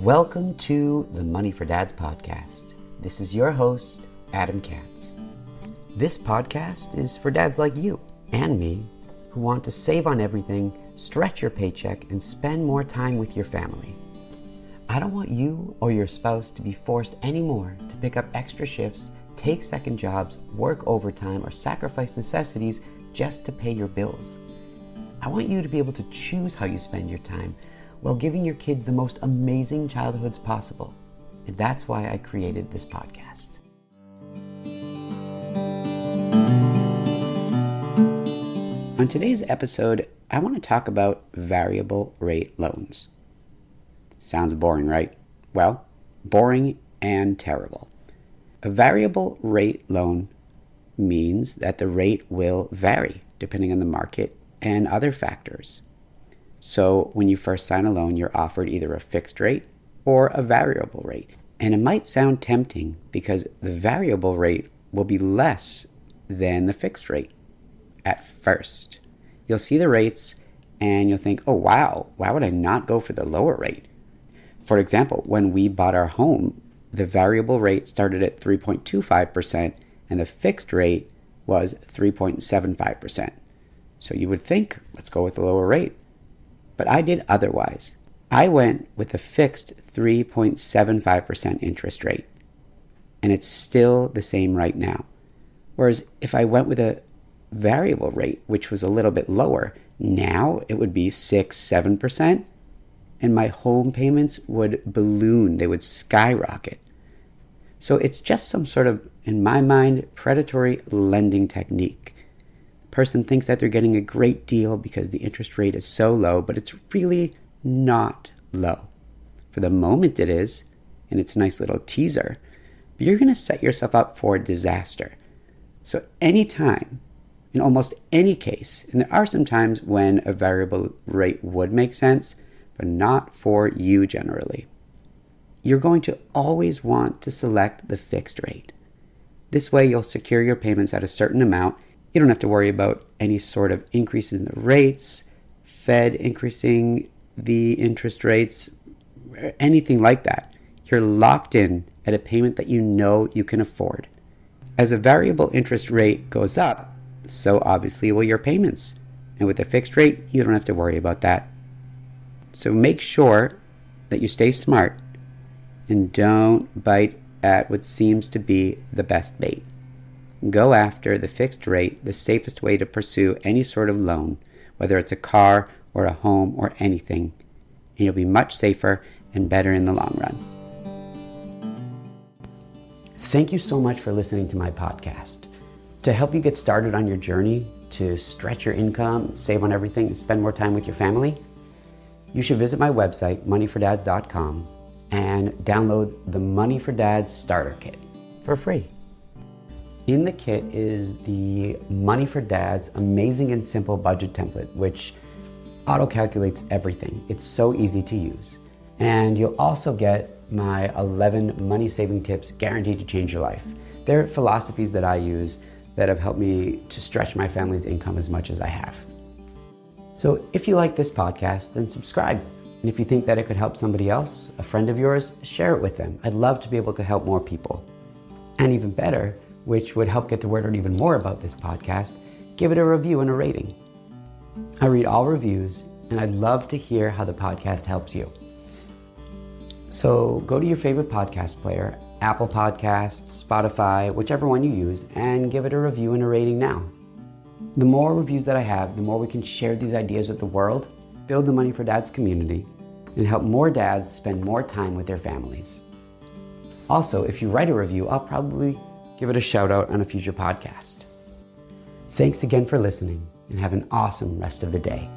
Welcome to the Money for Dads podcast. This is your host, Adam Katz. This podcast is for dads like you and me who want to save on everything, stretch your paycheck, and spend more time with your family. I don't want you or your spouse to be forced anymore to pick up extra shifts, take second jobs, work overtime, or sacrifice necessities just to pay your bills. I want you to be able to choose how you spend your time while giving your kids the most amazing childhoods possible. And that's why I created this podcast. On today's episode, I want to talk about variable rate loans. Sounds boring, right? Well, boring and terrible. A variable rate loan means that the rate will vary depending on the market and other factors. So when you first sign a loan, you're offered either a fixed rate or a variable rate. And it might sound tempting because the variable rate will be less than the fixed rate at first. You'll see the rates and you'll think, oh wow, why would I not go for the lower rate? For example, when we bought our home, the variable rate started at 3.25% and the fixed rate was 3.75%. So you would think, let's go with the lower rate. But I did otherwise. I went with a fixed 3.75% interest rate, and it's still the same right now. Whereas if I went with a variable rate, which was a little bit lower, now it would be 6-7%, and my home payments would balloon, they would skyrocket. So it's just some sort of, in my mind, predatory lending technique. Person thinks that they're getting a great deal because the interest rate is so low, but it's really not low. For the moment it is, and it's a nice little teaser, but you're going to set yourself up for disaster. So anytime, in almost any case, and there are some times when a variable rate would make sense, but not for you generally, you're going to always want to select the fixed rate. This way you'll secure your payments at a certain amount. You don't have to worry about any sort of increases in the rates, Fed increasing the interest rates, anything like that. You're locked in at a payment that you know you can afford. As a variable interest rate goes up, so obviously will your payments. And with a fixed rate, you don't have to worry about that. So make sure that you stay smart and don't bite at what seems to be the best bait. Go after the fixed rate, the safest way to pursue any sort of loan, whether it's a car or a home or anything, and you'll be much safer and better in the long run. Thank you so much for listening to my podcast. To help you get started on your journey to stretch your income, save on everything, and spend more time with your family, you should visit my website, moneyfordads.com, and download the Money for Dads Starter Kit for free. In the kit is the Money for Dads amazing and simple budget template, which auto-calculates everything. It's so easy to use. And you'll also get my 11 money-saving tips guaranteed to change your life. They're philosophies that I use that have helped me to stretch my family's income as much as I have. So if you like this podcast, then subscribe. And if you think that it could help somebody else, a friend of yours, share it with them. I'd love to be able to help more people. And even better, which would help get the word out even more about this podcast, give it a review and a rating. I read all reviews, and I'd love to hear how the podcast helps you. So go to your favorite podcast player, Apple Podcasts, Spotify, whichever one you use, and give it a review and a rating now. The more reviews that I have, the more we can share these ideas with the world, build the Money for Dads community, and help more dads spend more time with their families. Also, if you write a review, I'll probably give it a shout out on a future podcast. Thanks again for listening, and have an awesome rest of the day.